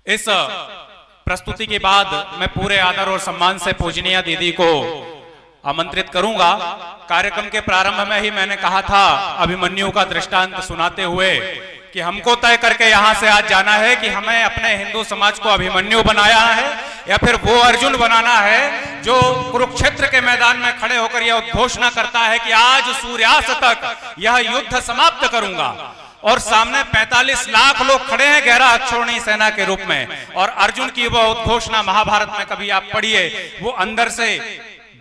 इस प्रस्तुति के बाद मैं पूरे आदर और सम्मान से पूजनीय दीदी को आमंत्रित करूंगा। कार्यक्रम के प्रारंभ में ही मैंने कहा था अभिमन्यु का दृष्टांत सुनाते हुए कि हमको तय करके यहां से आज जाना है कि हमें अपने हिंदू समाज को अभिमन्यु बनाया है या फिर वो अर्जुन बनाना है जो कुरुक्षेत्र के मैदान में खड़े होकर यह उद्घोषणा करता है कि आज सूर्यास्त तक यह युद्ध समाप्त करूंगा। और सामने 45 लाख लोग खड़े हैं 11 अक्षौहिणी सेना के रूप में, और अर्जुन की वह उद्घोषणा महाभारत में कभी आप पढ़िए, वो अंदर से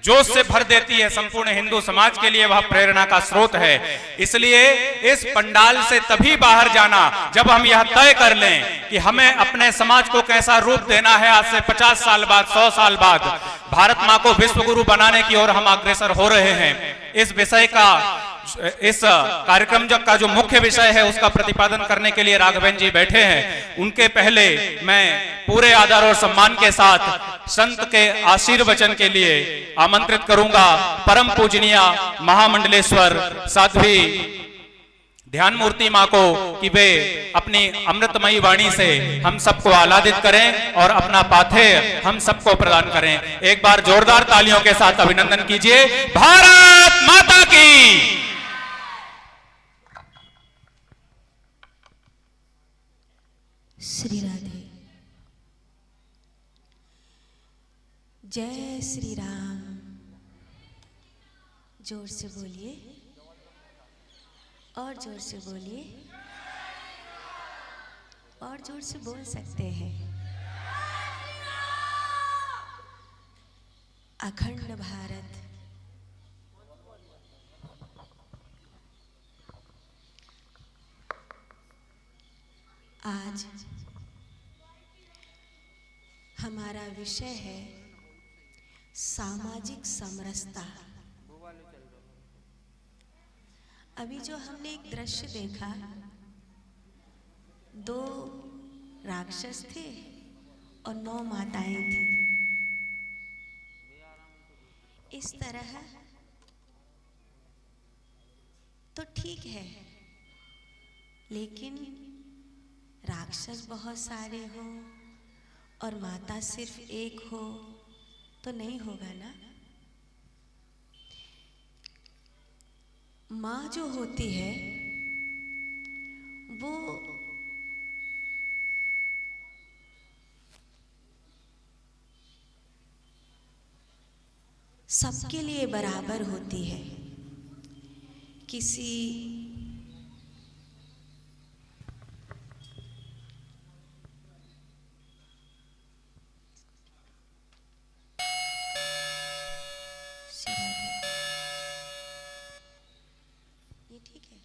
जोश से भर देती है। संपूर्ण हिंदू समाज के लिए वह प्रेरणा का स्रोत है। इसलिए इस पंडाल से तभी बाहर जाना जब हम यह तय कर लें कि हमें अपने समाज को कैसा रूप देना है। आज से 50 साल बाद, 100 साल बाद भारत मां को विश्व गुरु बनाने की ओर हम अग्रसर हो रहे हैं। इस विषय का, इस कार्यक्रम का जो मुख्य विषय है उसका प्रतिपादन करने के लिए राघवेंद्र जी बैठे हैं। उनके पहले मैं पूरे आदर और सम्मान के साथ संत के आशीर्वचन के लिए आमंत्रित करूंगा परम पूजनीय महामंडलेश्वर साध्वी ध्यान मूर्ति मां को कि वे अपनी अमृतमयी वाणी से हम सबको आह्लादित करें और अपना पाथे हम सबको प्रदान करें। एक बार जोरदार तालियों के साथ अभिनंदन कीजिए। भारत माता की। श्री राधे। जय श्री राम। जोर से बोलिए और जोर से बोलिए और जोर से बोल सकते हैं। अखंड भारत आज हमारा विषय है सामाजिक समरसता। अभी जो हमने एक दृश्य देखा, 2 राक्षस थे और 9 माताएं थी। इस तरह तो ठीक है, लेकिन राक्षस बहुत सारे हो और माता सिर्फ एक हो तो नहीं होगा ना। माँ जो होती है वो सबके लिए बराबर होती है। किसी ये ठीक है।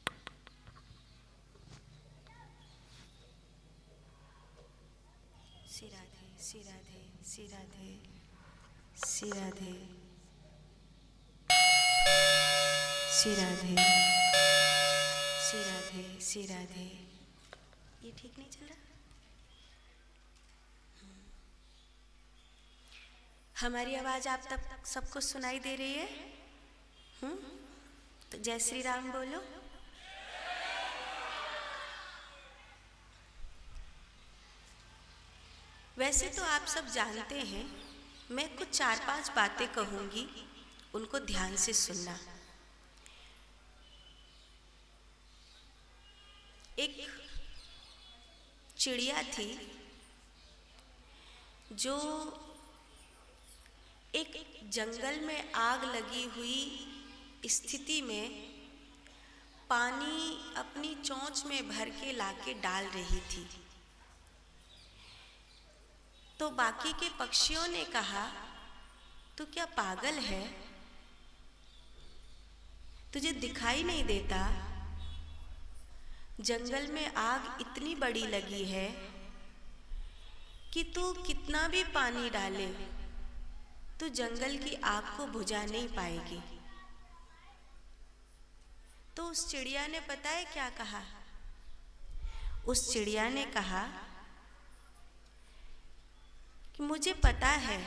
श्री राधे, श्री राधे, श्री राधे, श्री राधे, श्री राधे, श्री राधे, श्री राधे। ये ठीक नहीं चल रहा। हमारी आवाज आप तक सबको सुनाई दे रही है? तो जय श्री राम बोलो। वैसे तो आप सब जानते हैं, मैं कुछ 4-5 बातें कहूंगी, उनको ध्यान से सुनना। एक चिड़िया थी जो एक जंगल में आग लगी हुई स्थिति में पानी अपनी चोंच में भर के लाके डाल रही थी। तो बाकी के पक्षियों ने कहा, तू क्या पागल है? तुझे दिखाई नहीं देता? जंगल में आग इतनी बड़ी लगी है कि तू कितना भी पानी डाले तो जंगल की आग को बुझा नहीं पाएगी। तो उस चिड़िया ने पता है क्या कहा? उस चिड़िया ने कहा कि मुझे पता है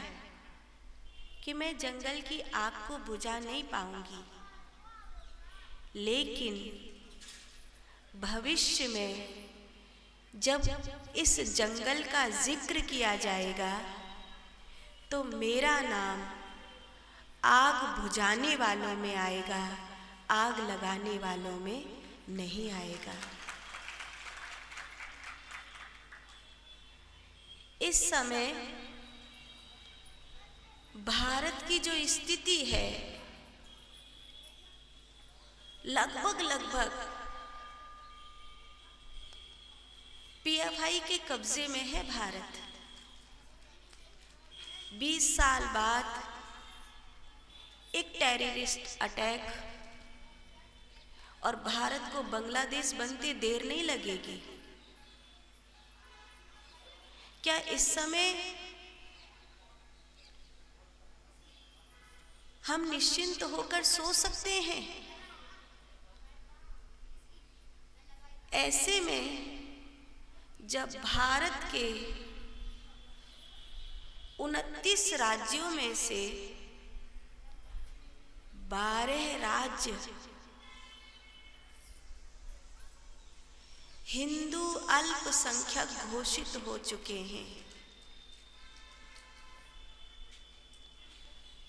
कि मैं जंगल की आग को बुझा नहीं पाऊंगी, लेकिन भविष्य में जब इस जंगल का जिक्र किया जाएगा तो मेरा नाम आग बुझाने वालों में आएगा, आग लगाने वालों में नहीं आएगा। इस समय भारत की जो स्थिति है, लगभग पीएफआई के कब्जे में है भारत। 20 साल बाद एक टेररिस्ट अटैक और भारत को बांग्लादेश बनते देर नहीं लगेगी। क्या इस समय हम निश्चिंत होकर सो सकते हैं? ऐसे में जब भारत के 29 राज्यों में से 12 राज्य हिंदू अल्पसंख्यक घोषित हो चुके हैं,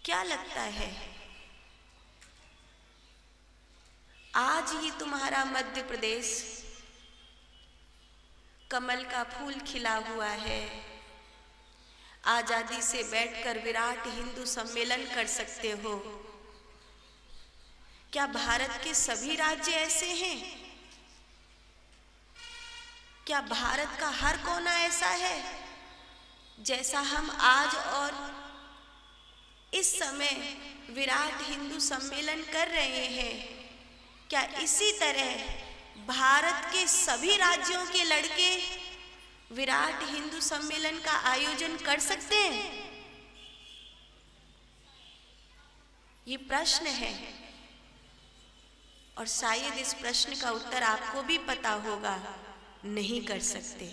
क्या लगता है आज ही तुम्हारा मध्य प्रदेश कमल का फूल खिला हुआ है, आजादी से बैठकर विराट हिंदू सम्मेलन कर सकते हो? क्या भारत के सभी राज्य ऐसे हैं? क्या भारत का हर कोना ऐसा है जैसा हम आज और इस समय विराट हिंदू सम्मेलन कर रहे हैं? क्या इसी तरह भारत के सभी राज्यों के लड़के विराट हिंदू सम्मेलन का आयोजन कर सकते हैं? ये प्रश्न है और शायद इस प्रश्न का उत्तर आपको भी पता होगा, नहीं कर सकते।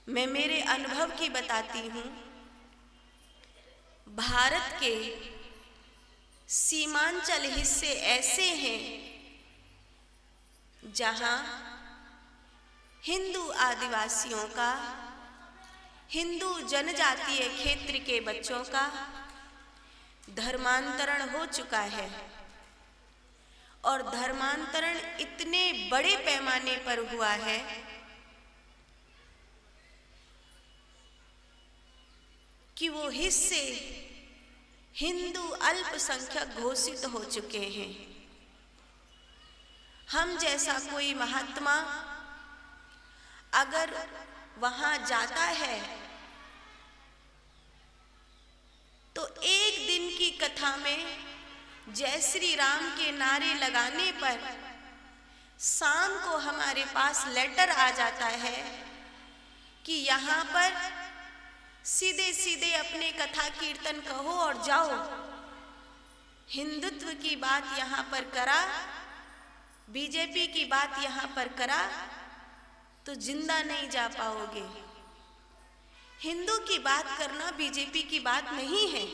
मैं मेरे अनुभव की बताती हूं। भारत के सीमांचल हिस्से ऐसे हैं जहां हिंदू आदिवासियों का, हिंदू जनजातीय क्षेत्र के बच्चों का धर्मांतरण हो चुका है और धर्मांतरण इतने बड़े पैमाने पर हुआ है कि वो हिस्से हिंदू अल्पसंख्यक घोषित हो चुके हैं। हम जैसा कोई महात्मा अगर वहां जाता है तो एक दिन की कथा में जय श्री राम के नारे लगाने पर शाम को हमारे पास लेटर आ जाता है कि यहाँ पर सीधे सीधे अपने कथा कीर्तन कहो और जाओ। हिंदुत्व की बात यहाँ पर करा, बीजेपी की बात यहाँ पर करा तो जिंदा नहीं जा पाओगे। हिंदू की बात करना बीजेपी की बात नहीं है।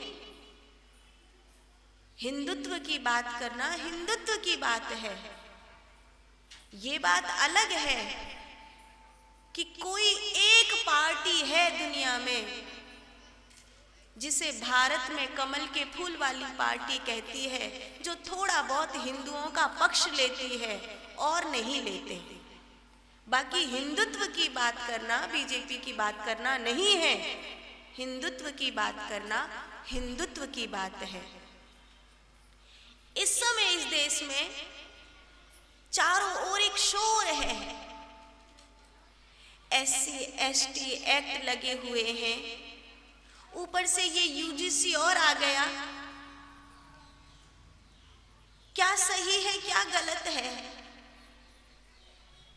हिंदुत्व की बात करना हिंदुत्व की बात है। ये बात अलग है कि कोई एक पार्टी है दुनिया में जिसे भारत में कमल के फूल वाली पार्टी कहती है, जो थोड़ा बहुत हिंदुओं का पक्ष लेती है और नहीं लेते। बाकी हिंदुत्व की बात करना बीजेपी की बात करना नहीं है। हिंदुत्व की बात करना हिंदुत्व की बात है। इस समय इस देश में चारों ओर एक शोर है। SC ST एक्ट लगे हुए हैं, ऊपर से ये UGC और आ गया। क्या सही है क्या गलत है?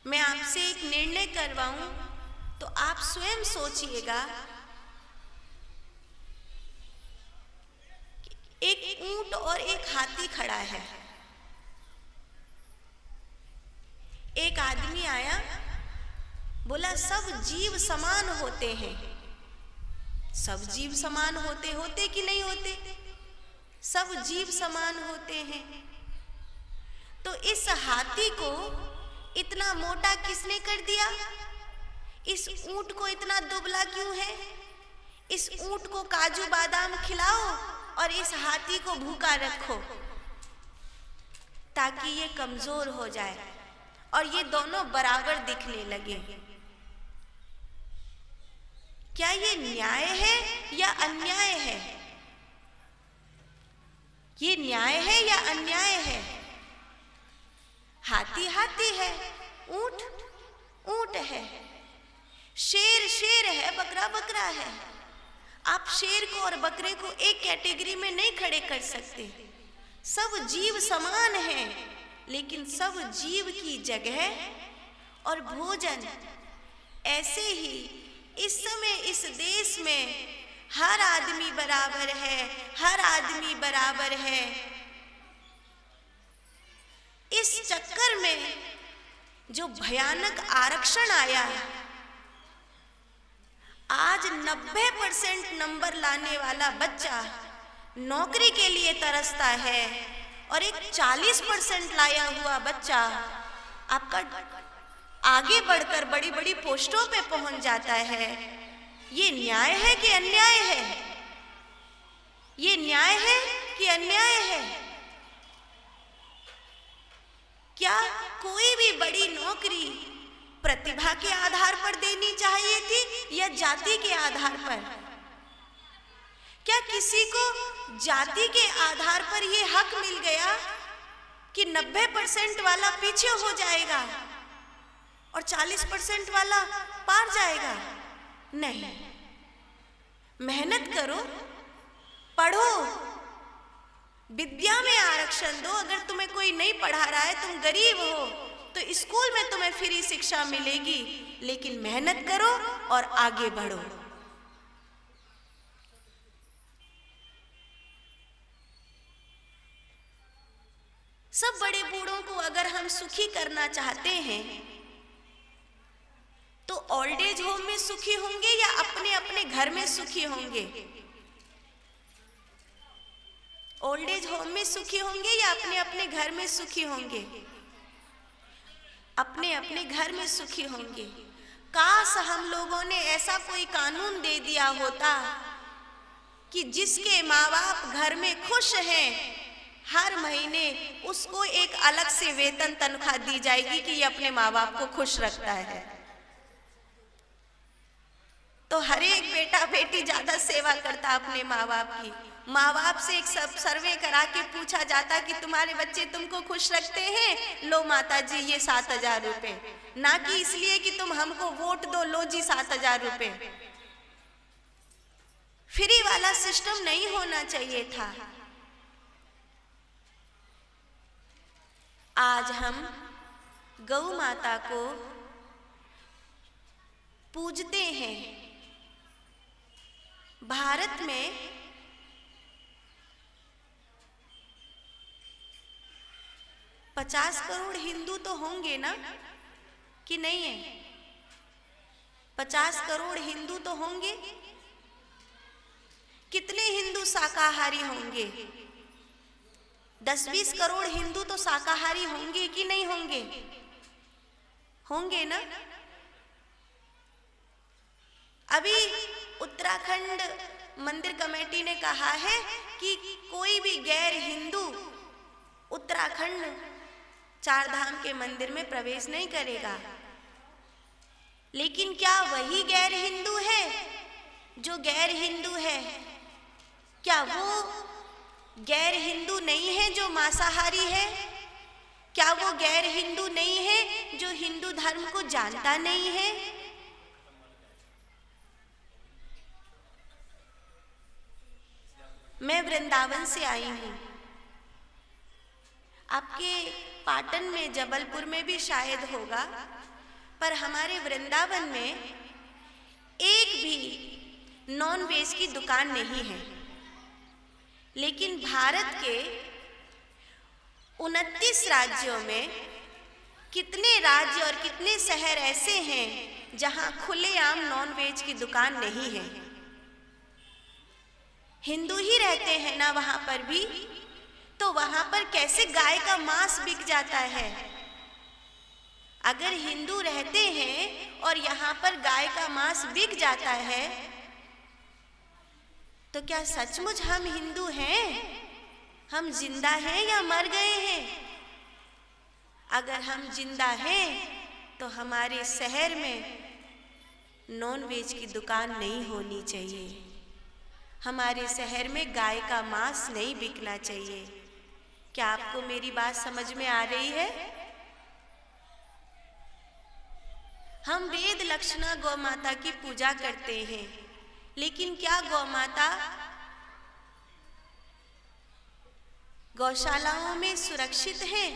मैं आपसे एक निर्णय करवाऊं तो आप स्वयं सोचिएगा। एक ऊंट और एक हाथी खड़ा है। एक आदमी आया, बोला सब जीव समान होते हैं। सब जीव समान होते होते कि नहीं होते? सब जीव समान होते हैं। तो इस हाथी को इतना मोटा किसने कर दिया? इस ऊंट को इतना दुबला क्यों है? इस ऊंट को काजू बादाम खिलाओ और इस हाथी को भूखा रखो ताकि ये कमजोर हो जाए और ये दोनों बराबर दिखने लगे। क्या ये न्याय है या अन्याय है? ये न्याय है या अन्याय है? हाथी हाथी है, ऊंट ऊंट है, शेर शेर है, बकरा बकरा है। आप शेर को और बकरे को एक कैटेगरी में नहीं खड़े कर सकते। सब जीव समान हैं, लेकिन सब जीव की जगह और भोजन ऐसे ही इस समय इस देश में हर आदमी बराबर है, हर आदमी बराबर है। इस चक्कर में जो भयानक आरक्षण आया, आज 90% नंबर लाने वाला बच्चा नौकरी के लिए तरसता है और एक 40% लाया हुआ बच्चा आपका आगे बढ़कर बड़ी बड़ी पोस्टों पे पहुंच जाता है। ये न्याय है कि अन्याय है? ये न्याय है कि अन्याय है? क्या कोई भी बड़ी नौकरी प्रतिभा के आधार पर देनी चाहिए थी या जाति के आधार पर? क्या किसी को जाति के आधार पर यह हक मिल गया कि 90% वाला पीछे हो जाएगा और 40% वाला पार जाएगा? नहीं। मेहनत करो, पढ़ो, विद्या में आरक्षण दो। अगर तुम्हें कोई नहीं पढ़ा रहा है, तुम गरीब हो, तो स्कूल में तुम्हें फ्री शिक्षा मिलेगी, लेकिन मेहनत करो और आगे बढ़ो। सब बड़े बूढ़ों को अगर हम सुखी करना चाहते हैं तो ओल्ड एज होम में सुखी होंगे या अपने अपने घर में सुखी होंगे? ओल्ड एज होम में सुखी होंगे या अपने अपने घर में सुखी होंगे? अपने अपने घर में सुखी होंगे। काश हम लोगों ने ऐसा कोई कानून दे दिया होता कि जिसके माँ बाप घर में खुश हैं, हर महीने उसको एक अलग से वेतन तनख्वाह दी जाएगी कि ये अपने माँ बाप को खुश रखता है। तो हर एक बेटा बेटी ज्यादा सेवा करता अपने माँ बाप की। माँ बाप से एक सब सर्वे करा के पूछा जाता कि तुम्हारे बच्चे तुमको खुश रखते हैं, लो माता जी ये 7,000 रुपए। ना कि इसलिए कि तुम हमको वोट दो, लो जी 7,000 रुपए। फ्री वाला सिस्टम नहीं होना चाहिए था। आज हम गौ माता को पूजते हैं। भारत में पचास करोड़ हिंदू तो होंगे ना, कि नहीं है? 50 करोड़ हिंदू तो होंगे। कितने हिंदू शाकाहारी होंगे? 10-20 करोड़ हिंदू तो शाकाहारी होंगे कि नहीं होंगे? होंगे ना। अभी उत्तराखंड मंदिर कमेटी ने कहा है कि कोई भी गैर हिंदू उत्तराखंड चारधाम के मंदिर में प्रवेश नहीं करेगा। लेकिन क्या वही गैर हिंदू है जो गैर हिंदू है? क्या वो गैर हिंदू नहीं है जो मांसाहारी है? क्या वो गैर हिंदू नहीं है जो हिंदू धर्म को जानता नहीं है? मैं वृंदावन से आई हूँ। आपके पाटन में, जबलपुर में भी शायद होगा, पर हमारे वृंदावन में एक भी नॉन वेज की दुकान नहीं है। लेकिन भारत के 29 राज्यों में कितने राज्य और कितने शहर ऐसे हैं जहां खुलेआम नॉन वेज की दुकान नहीं है? हिंदू ही रहते हैं ना वहां पर भी, तो वहां पर कैसे गाय का मांस बिक जाता है? अगर हिंदू रहते हैं और यहाँ पर गाय का मांस बिक जाता है तो क्या सचमुच हम हिंदू हैं? हम जिंदा हैं या मर गए हैं? अगर हम जिंदा हैं तो हमारे शहर में नॉन वेज की दुकान नहीं होनी चाहिए, हमारे शहर में गाय का मांस नहीं बिकना चाहिए। क्या आपको मेरी बात समझ में आ रही है? हम वेद लक्षणा गौ माता की पूजा करते हैं, लेकिन क्या गौ माता गौशालाओं में सुरक्षित हैं?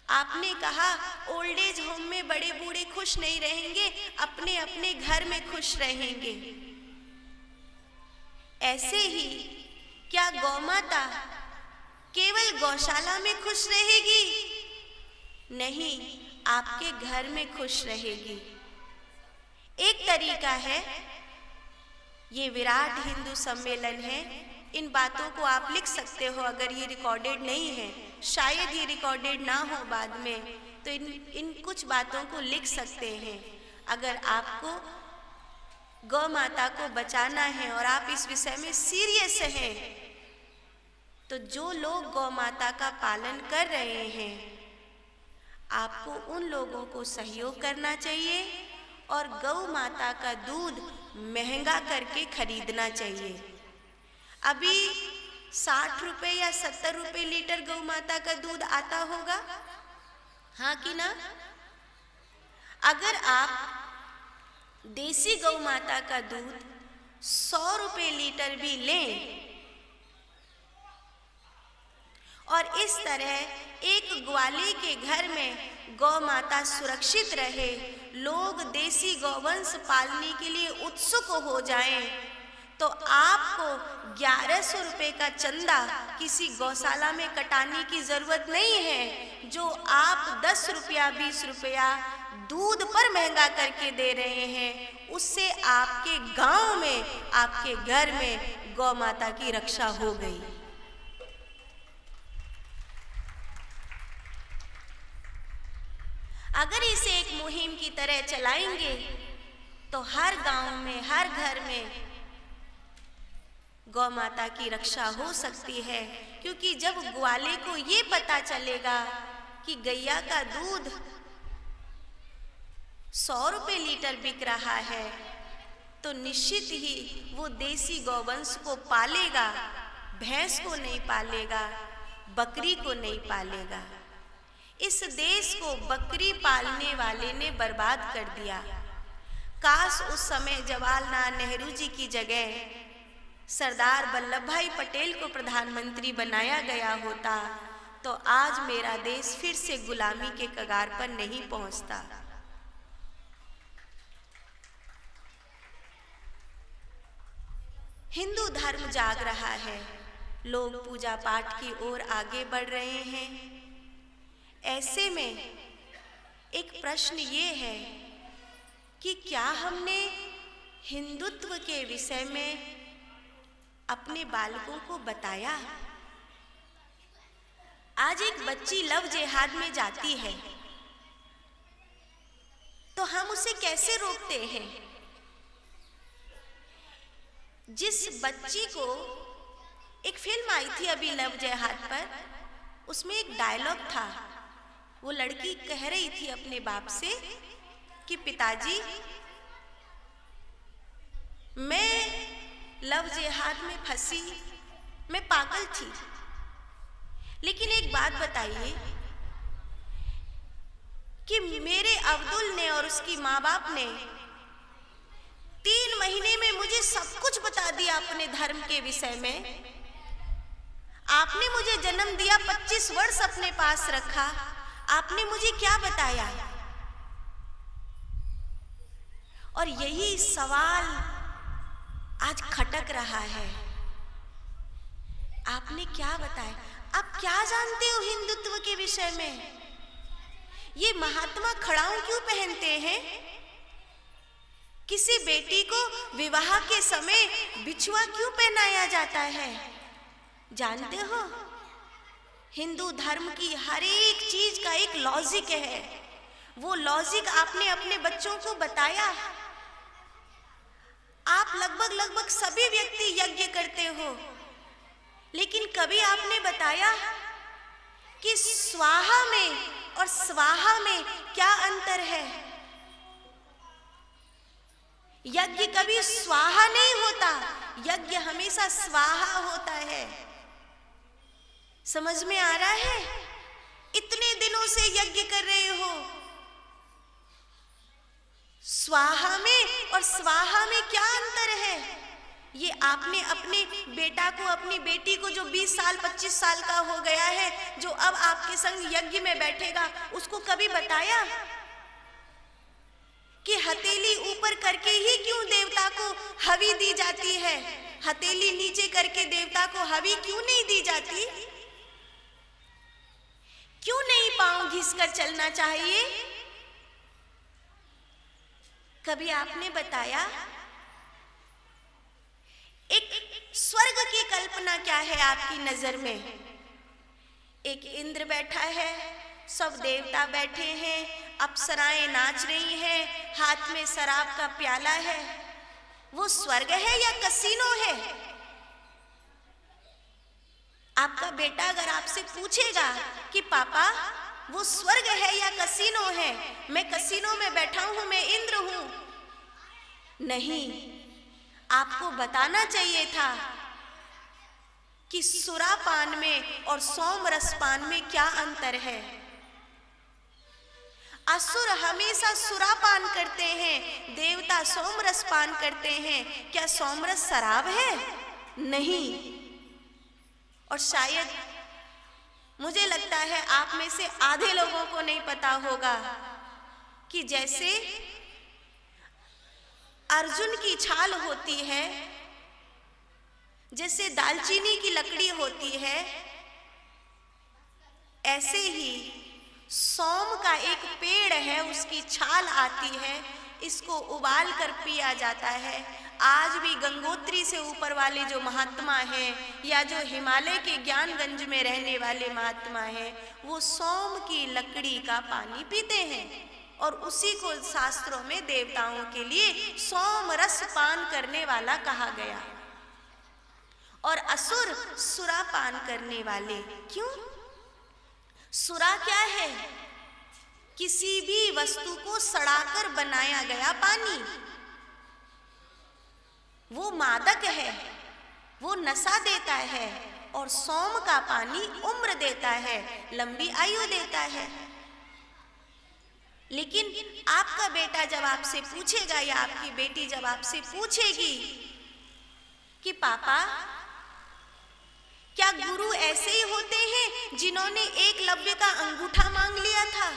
आपने कहा ओल्ड एज होम में बड़े बूढ़े खुश नहीं रहेंगे, अपने अपने घर में खुश रहेंगे। ऐसे ही क्या गौ माता केवल गौशाला में खुश रहेगी? नहीं, आपके घर में खुश रहेगी। एक तरीका है, ये विराट हिंदू सम्मेलन है, इन बातों को आप लिख सकते हो। अगर ये रिकॉर्डेड नहीं है, शायद ये रिकॉर्डेड ना हो बाद में, तो इन कुछ बातों को लिख सकते हैं। अगर आपको गौ माता को बचाना है और आप इस विषय में सीरियस हैं, तो जो लोग गौ माता का पालन कर रहे हैं, आपको उन लोगों को सहयोग करना चाहिए और गौ माता का दूध महंगा करके खरीदना चाहिए। अभी 60 रुपए या 70 रुपए लीटर गौ माता का दूध आता होगा, हाँ कि ना? अगर आप देसी गौ माता का दूध 100 रुपए लीटर भी लें और इस तरह एक ग्वाले के घर में गौ माता सुरक्षित रहे, लोग देसी गौवंश पालने के लिए उत्सुक हो जाएं, तो आपको 1100 रुपए का चंदा किसी गौशाला में कटाने की जरूरत नहीं है। जो आप 10 रुपया 20 रुपया दूध पर महंगा करके दे रहे हैं, उससे आपके गांव में, आपके घर में गौ माता की रक्षा हो गई। अगर इसे एक मुहिम की तरह चलाएंगे तो हर गांव में, हर घर में गौ माता की रक्षा हो सकती है। क्योंकि जब ग्वाले को ये पता चलेगा कि गैया का दूध 100 रुपए लीटर बिक रहा है, तो निश्चित ही वो देसी गौवंश को पालेगा, भैंस को नहीं पालेगा, बकरी को नहीं पालेगा। इस देश को बकरी पालने वाले ने बर्बाद कर दिया। काश उस समय जवाहरलाल नेहरू जी की जगह सरदार वल्लभ भाई पटेल को प्रधानमंत्री बनाया गया होता, तो आज मेरा देश फिर से गुलामी के कगार पर नहीं पहुंचता। हिंदू धर्म जाग रहा है, लोग पूजा पाठ की ओर आगे बढ़ रहे हैं। ऐसे में एक प्रश्न ये है कि क्या हमने हिंदुत्व के विषय में अपने बालकों को बताया? आज एक बच्ची लव जिहाद में जाती है तो हम उसे कैसे रोकते हैं? जिस बच्ची को, एक फिल्म आई थी अभी लव जिहाद पर, उसमें एक डायलॉग था, वो लड़की कह रही थी अपने बाप से कि पिताजी, मैं लव जिहाद में फंसी, मैं पागल थी, लेकिन एक बात बताइए कि मेरे अब्दुल ने और उसकी माँ बाप ने 3 महीने में मुझे सब कुछ बता दिया अपने धर्म के विषय में। आपने मुझे जन्म दिया, 25 वर्ष अपने पास रखा, आपने मुझे क्या बताया? और यही सवाल आज खटक रहा है, आपने क्या बताया? आप क्या जानते हो हिंदुत्व के विषय में? ये महात्मा खड़ाऊ क्यों पहनते हैं? किसी बेटी को विवाह के समय बिछुआ क्यों पहनाया जाता है? जानते हो? हिंदू धर्म की हर एक चीज का एक लॉजिक है। वो लॉजिक आपने अपने बच्चों को बताया। आप लगभग सभी व्यक्ति यज्ञ करते हो, लेकिन कभी आपने बताया कि स्वाहा में और स्वाहा में क्या अंतर है? यज्ञ कभी स्वाहा नहीं होता, यज्ञ हमेशा स्वाहा होता है। समझ में आ रहा है? इतने दिनों से यज्ञ कर रहे हो, स्वाहा में और स्वाहा में क्या अंतर है? ये आपने अपने बेटा को, अपनी बेटी को जो 20 साल 25 साल का हो गया है, जो अब आपके संग यज्ञ में बैठेगा, उसको कभी बताया कि हथेली ऊपर करके ही क्यों देवता को हवि दी जाती है? हथेली नीचे करके देवता को हवि क्यों नहीं दी जाती? क्यों नहीं पांव घिसकर चलना चाहिए? कभी आपने बताया? एक स्वर्ग की कल्पना क्या है आपकी नजर में? एक इंद्र बैठा है, सब देवता बैठे हैं, अप्सराएं नाच रही हैं, हाथ में शराब का प्याला है। वो स्वर्ग है या कसीनो है? आपका बेटा अगर आपसे पूछेगा कि पापा वो स्वर्ग है या कसीनो है, मैं कसीनो में बैठा हूं, मैं इंद्र हूं, नहीं, आपको बताना चाहिए था कि सुरापान में और सोम रसपान में क्या अंतर है। असुर हमेशा सुरापान करते हैं, देवता सोम रसपान करते हैं। क्या सोमरस शराब है? नहीं। और शायद मुझे लगता है आप में से आधे लोगों को नहीं पता होगा कि जैसे अर्जुन की छाल होती है, जैसे दालचीनी की लकड़ी होती है, ऐसे ही सोम का एक पेड़ है, उसकी छाल आती है, इसको उबाल कर पिया जाता है। आज भी गंगोत्री से ऊपर वाले जो महात्मा हैं या जो हिमालय के ज्ञानगंज में रहने वाले महात्मा हैं, वो सोम की लकड़ी का पानी पीते हैं और उसी को शास्त्रों में देवताओं के लिए सोम रस पान करने वाला कहा गया। और असुर सुरा पान करने वाले। क्यों? सुरा क्या है? किसी भी वस्तु को सड़ाकर बनाया गया पानी। वो मादक है, वो नशा देता है, और सोम का पानी उम्र देता है, लंबी आयु देता है। लेकिन आपका बेटा जब आपसे पूछेगा या आपकी बेटी जब आपसे पूछेगी कि पापा क्या गुरु ऐसे ही होते हैं जिन्होंने एकलव्य का अंगूठा मांग लिया था,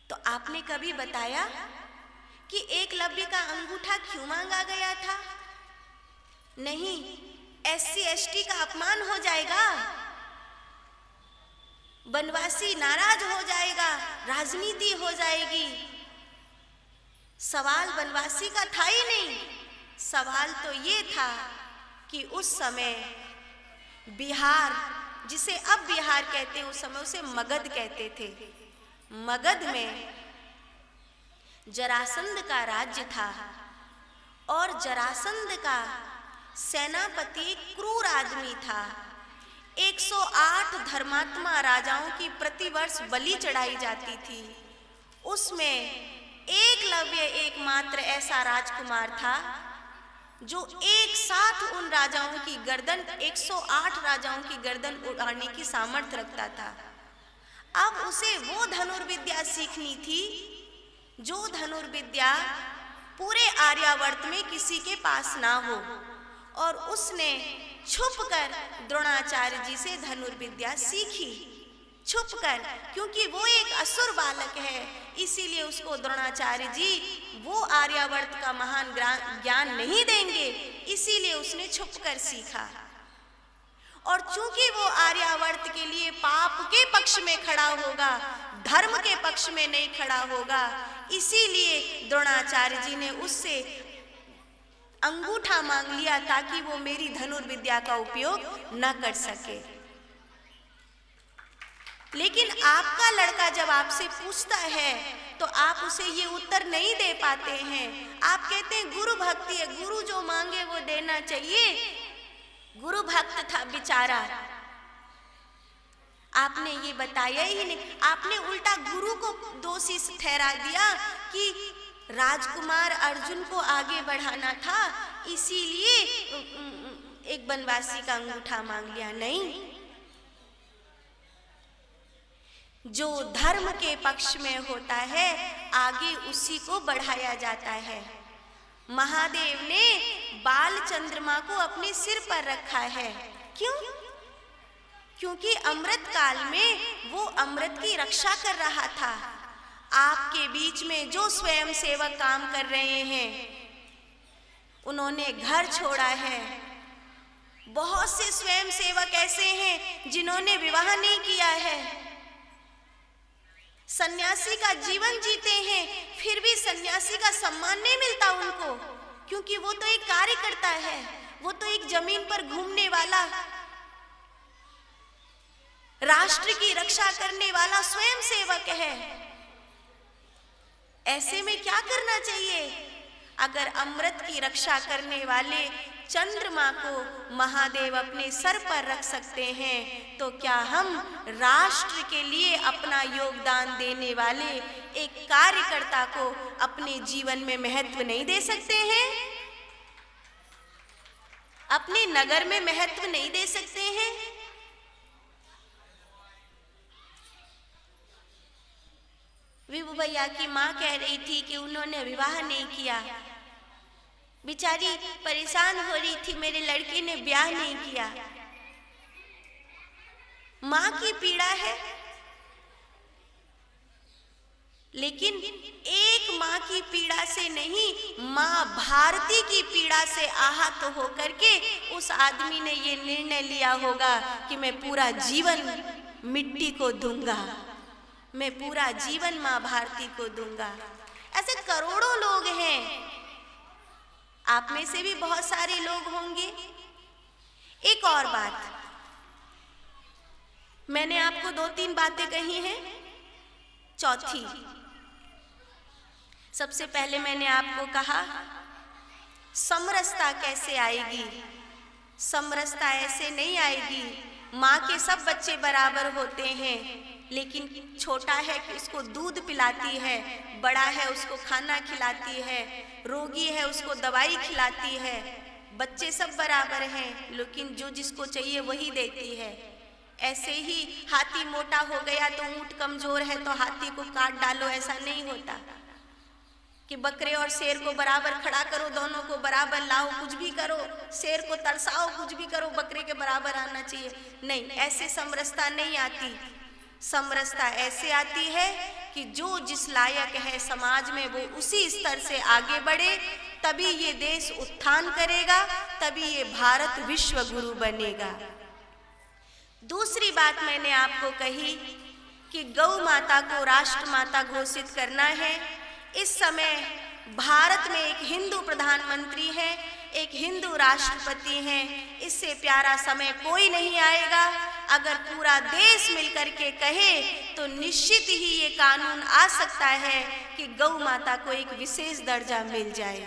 तो आपने कभी बताया कि एकलव्य का अंगूठा क्यों मांगा गया था? नहीं, SC ST का अपमान हो जाएगा, वनवासी नाराज हो जाएगा, राजनीति हो जाएगी। सवाल वनवासी का था ही नहीं, सवाल तो ये था कि उस समय बिहार, जिसे अब बिहार कहते हैं, उस समय उसे मगध कहते थे। मगध में जरासंध का राज्य था और जरासंध का सेनापति क्रूर आदमी था। 108 धर्मात्मा राजाओं की प्रतिवर्ष बलि चढ़ाई जाती थी। उसमें एकलव्य एकमात्र ऐसा राजकुमार था जो एक साथ उन राजाओं की गर्दन, 108 राजाओं की गर्दन उड़ाने की सामर्थ्य रखता था। अब उसे वो धनुर्विद्या सीखनी थी जो धनुर्विद्या पूरे आर्यावर्त में किसी के पास ना हो, और उसने छुपकर द्रोणाचार्य जी से धनुर्विद्या सीखी। छुपकर, क्योंकि वो एक असुर बालक है, इसीलिए उसको द्रोणाचार्य जी वो आर्यावर्त का महान ज्ञान नहीं देंगे, इसीलिए उसने छुपकर सीखा। और चूंकि वो आर्यावर्त के लिए पाप के पक्ष में खड़ा होगा, धर्म के पक्ष में नहीं खड़ा होगा, इसीलिए द्रोणाचार्य जी ने उससे अंगूठा मांग लिया ताकि वो मेरी धनुर्विद्या का उपयोग न कर सके। लेकिन आपका लड़का जब आपसे पूछता है तो आप उसे ये उत्तर नहीं दे पाते हैं। आप कहते हैं गुरु भक्ति है, गुरु जो मांगे वो देना चाहिए। गुरु भक्त था बेचारा, आपने ये बताया ही नहीं। आपने उल्टा गुरु को दोषी ठहरा दिया कि राजकुमार अर्जुन को आगे बढ़ाना था, इसीलिए एक बनवासी का अंगूठा मांग लिया। नहीं, जो धर्म के पक्ष में होता है आगे उसी को बढ़ाया जाता है। महादेव ने बाल चंद्रमा को अपने सिर पर रखा है। क्यों? क्योंकि अमृत काल में वो अमृत की रक्षा कर रहा था। आपके बीच में जो स्वयं सेवक काम कर रहे हैं उन्होंने घर छोड़ा है। बहुत से स्वयं सेवक ऐसे हैं जिन्होंने विवाह नहीं किया है, सन्यासी का जीवन जीते हैं, फिर भी सन्यासी का सम्मान नहीं मिलता उनको, क्योंकि वो तो एक कार्यकर्ता है, वो तो एक जमीन पर घूमने वाला, राष्ट्र की रक्षा करने वाला स्वयं सेवक है। ऐसे में क्या करना चाहिए? अगर अमृत की रक्षा करने वाले चंद्रमा को महादेव अपने सर पर रख सकते हैं तो क्या हम राष्ट्र के लिए अपना योगदान देने वाले एक कार्यकर्ता को अपने जीवन में महत्व नहीं दे सकते हैं? अपने नगर में महत्व नहीं दे सकते हैं? विभू भैया की माँ कह रही थी कि उन्होंने विवाह नहीं किया, बेचारी परेशान हो रही थी, मेरे लड़के ने ब्याह नहीं किया। माँ की पीड़ा है, लेकिन एक माँ की पीड़ा से नहीं, माँ भारती की पीड़ा से आहत होकर के उस आदमी ने ये निर्णय लिया होगा कि मैं पूरा जीवन मिट्टी को दूंगा, मैं पूरा जीवन माँ भारती को दूंगा। ऐसे करोड़ों लोग हैं, आप में से भी बहुत सारे लोग होंगे। एक और बात, मैंने आपको 2-3 बातें कही हैं, चौथी, सबसे पहले मैंने आपको कहा समरसता कैसे आएगी। समरसता ऐसे नहीं आएगी, माँ के सब बच्चे बराबर होते हैं, लेकिन छोटा है कि उसको दूध पिलाती है, बड़ा है उसको खाना खिलाती है, रोगी है उसको दवाई खिलाती है। बच्चे सब बराबर हैं, लेकिन जो जिसको चाहिए वही देती है। ऐसे ही हाथी मोटा हो गया तो ऊंट कमजोर है तो हाथी को काट डालो, ऐसा नहीं होता कि बकरे और शेर को बराबर खड़ा करो, दोनों को बराबर लाओ, कुछ भी करो, शेर को तरसाओ, कुछ भी करो, बकरे के बराबर आना चाहिए। नहीं, ऐसे समरसता नहीं आती। समरसता ऐसे आती है कि जो जिस लायक है समाज में वो उसी स्तर से आगे बढ़े, तभी ये देश उत्थान करेगा, तभी ये भारत विश्व गुरु बनेगा। दूसरी बात मैंने आपको कही कि गौ माता को राष्ट्र माता घोषित करना है। इस समय भारत में एक हिंदू प्रधानमंत्री है, एक हिंदू राष्ट्रपति हैं, इससे प्यारा समय कोई नहीं आएगा। अगर पूरा देश मिलकर के कहे तो निश्चित ही ये कानून आ सकता है कि गौ माता को एक विशेष दर्जा मिल जाए,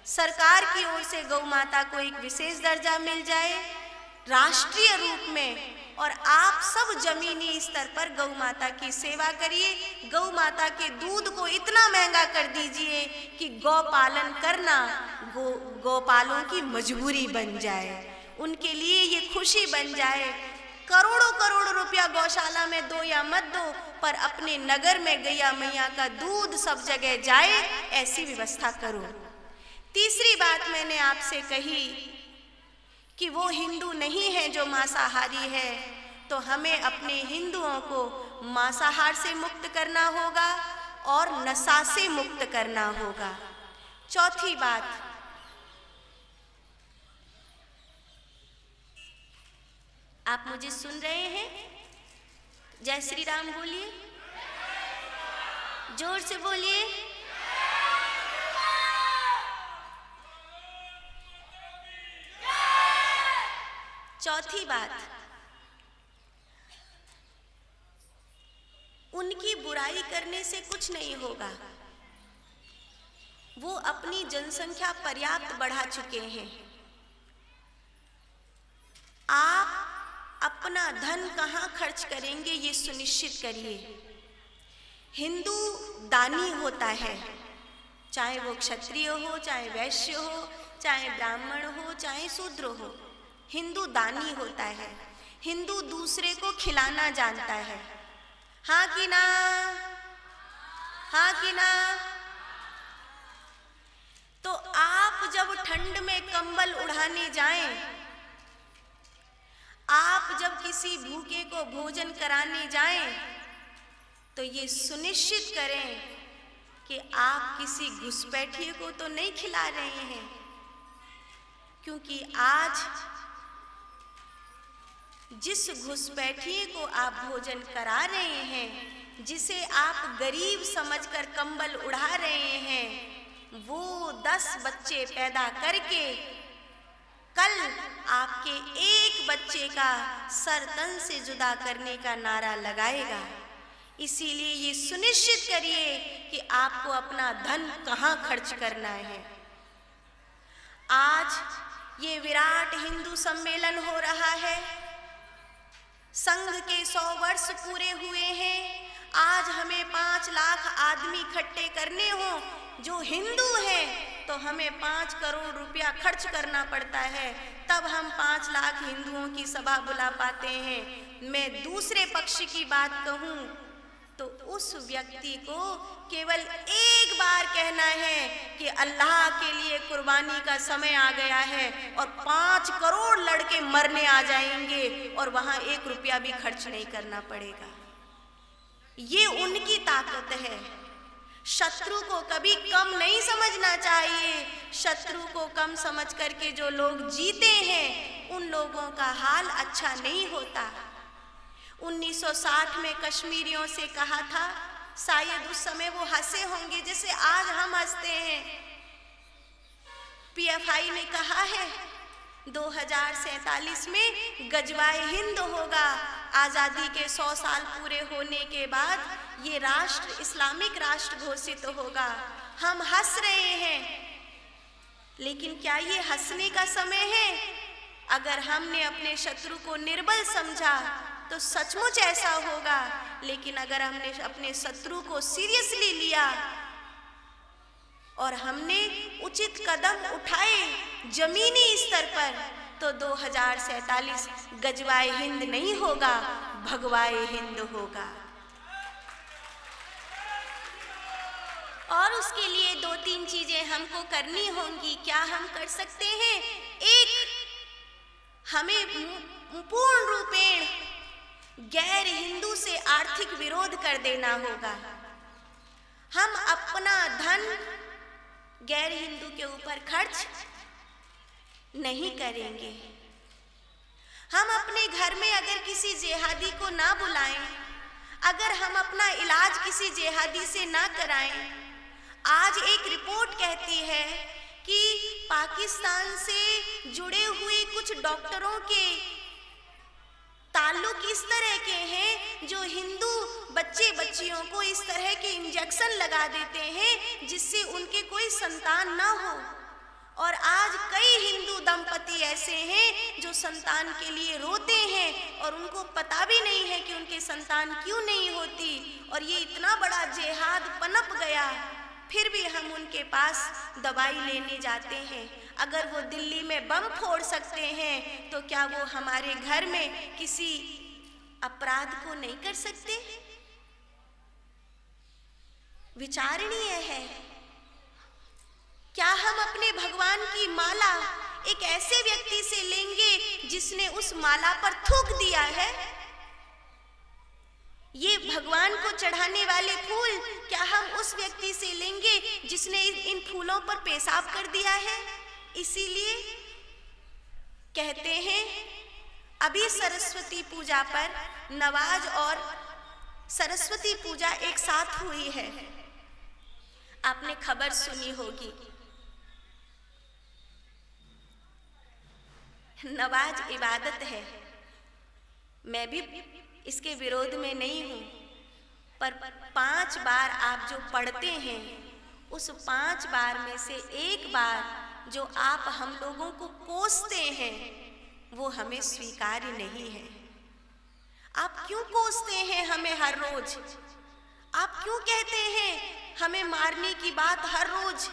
सरकार की ओर से गौ माता को एक विशेष दर्जा मिल जाए राष्ट्रीय रूप में, और आप सब जमीनी स्तर पर गौ माता की सेवा करिए। गौ माता के दूध को इतना महंगा कर दीजिए कि गौ पालन करना गौपालों की मजबूरी बन जाए, उनके लिए ये खुशी बन जाए। करोड़ों करोड़ रुपया गौशाला में दो या मत दो, पर अपने नगर में गैया मैया का दूध सब जगह जाए, ऐसी व्यवस्था करो। तीसरी बात मैंने आपसे कही कि वो हिंदू नहीं है जो मांसाहारी है, तो हमें अपने हिंदुओं को मांसाहार से मुक्त करना होगा और नशा से मुक्त करना होगा। चौथी बात, आप मुझे सुन रहे हैं? जय श्री राम बोलिए, जोर से बोलिए। चौथी बात, उनकी बुराई करने से कुछ नहीं होगा। वो अपनी जनसंख्या पर्याप्त बढ़ा चुके हैं। आप अपना धन कहाँ खर्च करेंगे ये सुनिश्चित करिए। हिंदू दानी होता है, चाहे वो क्षत्रिय हो, चाहे वैश्य हो, चाहे ब्राह्मण हो, चाहे शूद्र हो। हिंदू दानी होता है। हिंदू दूसरे को खिलाना जानता है। हाँ कि ना? हाँ कि ना? तो आप जब ठंड में कंबल उड़ाने जाएं, आप जब किसी भूखे को भोजन कराने जाएं, तो ये सुनिश्चित करें कि आप किसी घुसपैठिए को तो नहीं खिला रहे हैं। क्योंकि आज जिस घुसपैठिए को आप भोजन करा रहे हैं, जिसे आप गरीब समझकर कंबल उड़ा रहे हैं, वो 10 बच्चे पैदा करके कल आपके एक बच्चे का सर तन से जुदा करने का नारा लगाएगा। इसीलिए ये सुनिश्चित करिए कि आपको अपना धन कहाँ खर्च करना है। आज ये विराट हिंदू सम्मेलन हो रहा है। संघ के 100 वर्ष पूरे हुए हैं। आज हमें 5 लाख आदमी इकट्ठे करने हो जो हिंदू हैं, तो हमें 5 करोड़ रुपया खर्च करना पड़ता है, तब हम 5 लाख हिंदुओं की सभा बुला पाते हैं। मैं दूसरे पक्ष की बात कहूँ तो उस व्यक्ति को केवल एक बार कहना है कि अल्लाह के लिए कुर्बानी का समय आ गया है और 5 करोड़ लड़के मरने आ जाएंगे और वहां 1 रुपया भी खर्च नहीं करना पड़ेगा। ये उनकी ताकत है। शत्रु को कभी कम नहीं समझना चाहिए। शत्रु को कम समझ करके जो लोग जीते हैं, उन लोगों का हाल अच्छा नहीं होता। 1960 में कश्मीरियों से कहा था, शायद उस समय वो हंसे होंगे जैसे आज हम हंसते हैं। पीएफआई ने कहा है 2047 में गजवाए हिंद होगा। आज़ादी के 100 साल पूरे होने के बाद ये राष्ट्र इस्लामिक राष्ट्र घोषित होगा। हम हंस रहे हैं, लेकिन क्या ये हंसने का समय है? अगर हमने अपने शत्रु को निर्बल समझा तो सचमुच ऐसा होगा, लेकिन अगर हमने अपने शत्रु को सीरियसली लिया और हमने उचित कदम उठाए जमीनी स्तर पर, तो 2047 गजवाए हिंद नहीं होगा, भगवाए हिंद होगा। और उसके लिए 2-3 चीजें हमको करनी होंगी। क्या हम कर सकते हैं? एक, हमें पूर्ण रूपेण गैर हिंदू से आर्थिक विरोध कर देना होगा। हम अपना धन गैर हिंदू के ऊपर खर्च नहीं करेंगे। हम अपने घर में अगर किसी जिहादी को ना बुलाएं, अगर हम अपना इलाज किसी जिहादी से ना कराएं। आज एक रिपोर्ट कहती है कि पाकिस्तान से जुड़े हुए कुछ डॉक्टरों के ताल्लुक इस तरह के हैं जो हिंदू बच्चे बच्चियों को इस तरह के इंजेक्शन लगा देते हैं जिससे उनके कोई संतान ना हो। और आज कई हिंदू दंपति ऐसे हैं जो संतान के लिए रोते हैं और उनको पता भी नहीं है कि उनके संतान क्यों नहीं होती। और ये इतना बड़ा जिहाद पनप गया, फिर भी हम उनके पास दवाई लेने जाते हैं। अगर वो दिल्ली में बम फोड़ सकते हैं तो क्या वो हमारे घर में किसी अपराध को नहीं कर सकते? विचारणीय है। क्या हम अपने भगवान की माला एक ऐसे व्यक्ति से लेंगे जिसने उस माला पर थूक दिया है? ये भगवान को चढ़ाने वाले फूल क्या हम उस व्यक्ति से लेंगे जिसने इन फूलों पर पेशाब कर दिया है? इसीलिए कहते हैं अभी सरस्वती पूजा पर नवाज और सरस्वती पूजा एक साथ हुई है। आपने खबर सुनी होगी नमाज इबादत है, मैं भी इसके विरोध में नहीं हूँ, पर 5 बार आप जो पढ़ते हैं उस 5 बार में से एक बार जो आप हम लोगों को कोसते हैं वो हमें स्वीकार्य नहीं है। आप क्यों कोसते हैं हमें हर रोज? आप क्यों कहते हैं हमें मारने की बात हर रोज?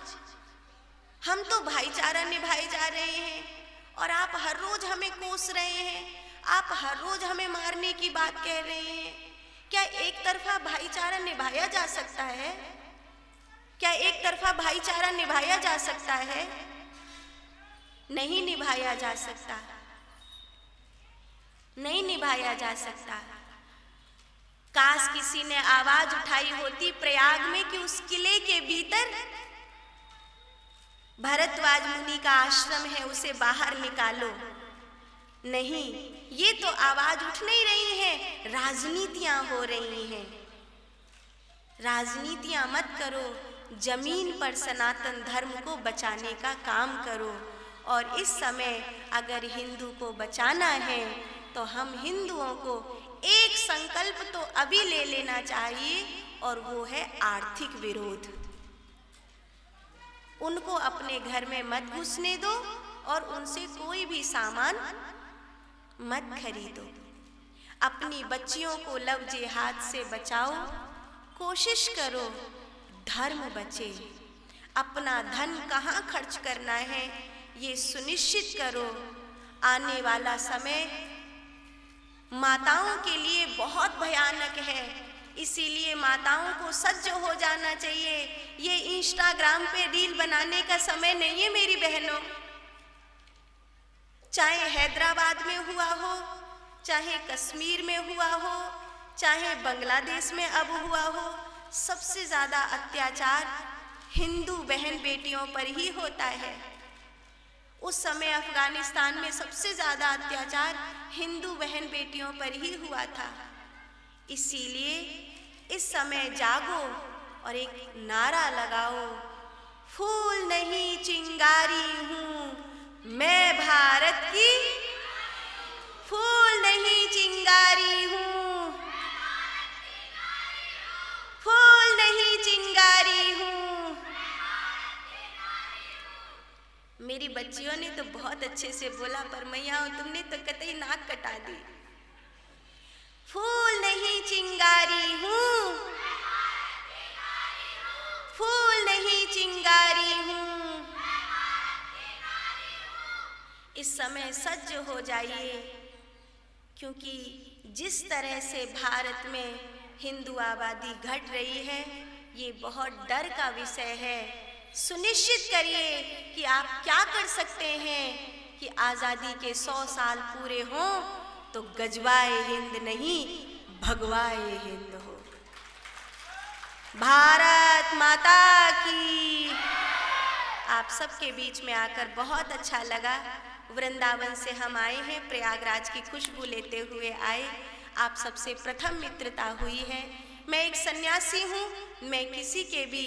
हम तो भाईचारा निभाए जा रहे हैं और आप हर रोज हमें कोस रहे हैं, आप हर रोज हमें मारने की बात कह रहे हैं। क्या एक तरफा भाईचारा निभाया जा सकता है? क्या एक तरफा भाईचारा निभाया जा सकता है? नहीं निभाया जा सकता, नहीं निभाया जा सकता। काश किसी ने आवाज उठाई होती प्रयाग में कि उस किले के भीतर भरद्वाज मुनि का आश्रम है, उसे बाहर निकालो। नहीं, ये तो आवाज उठ नहीं रही है, राजनीतियां हो रही हैं। राजनीतियां मत करो, जमीन पर सनातन धर्म को बचाने का काम करो। और इस समय अगर हिंदू को बचाना है तो हम हिंदुओं को एक संकल्प तो अभी ले लेना चाहिए, और वो है आर्थिक विरोध। उनको अपने घर में मत घुसने दो और उनसे कोई भी सामान मत खरीदो। अपनी बच्चियों को लव जिहाद से बचाओ, कोशिश करो धर्म बचे। अपना धन कहाँ खर्च करना है ये सुनिश्चित करो। आने वाला समय माताओं के लिए बहुत भयानक है, इसीलिए माताओं को सज्ज हो जाना चाहिए। ये इंस्टाग्राम पे रील बनाने का समय नहीं है मेरी बहनों। चाहे हैदराबाद में हुआ हो, चाहे कश्मीर में हुआ हो, चाहे बांग्लादेश में अब हुआ हो, सबसे ज़्यादा अत्याचार हिंदू बहन बेटियों पर ही होता है। उस समय अफगानिस्तान में सबसे ज़्यादा अत्याचार हिंदू बहन बेटियों पर ही हुआ था। इसीलिए इस समय जागो और एक नारा लगाओ, फूल नहीं चिंगारी हूँ मैं भारत की, फूल नहीं चिंगारी हूँ, फूल नहीं चिंगारी हूँ। मेरी बच्चियों ने तो बहुत अच्छे से बोला, पर मैया तुमने तो कतई नाक कटा दी। फूल नहीं चिंगारी हूँ, फूल नहीं चिंगारी हूँ। इस समय सज्ज हो जाइए, क्योंकि जिस तरह से भारत में हिंदू आबादी घट रही है ये बहुत डर का विषय है। सुनिश्चित करिए कि आप क्या कर सकते हैं कि आज़ादी के 100 साल पूरे हों तो गजवाए हिंद नहीं भगवाए हिंद हो। भारत माता की। आप सबके बीच में आकर बहुत अच्छा लगा। वृंदावन से हम आए हैं, प्रयागराज की खुशबू लेते हुए आए। आप सबसे प्रथम मित्रता हुई है। मैं एक सन्यासी हूँ, मैं किसी के भी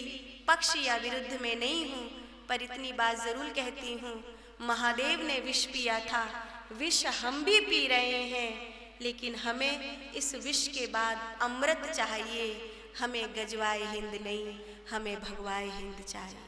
पक्ष या विरुद्ध में नहीं हूँ, पर इतनी बात जरूर कहती हूँ, महादेव ने विष पिया था, विष हम भी पी रहे हैं, लेकिन हमें इस विष के बाद अमृत चाहिए। हमें गजवाए हिंद नहीं, हमें भगवाए हिंद चाहिए।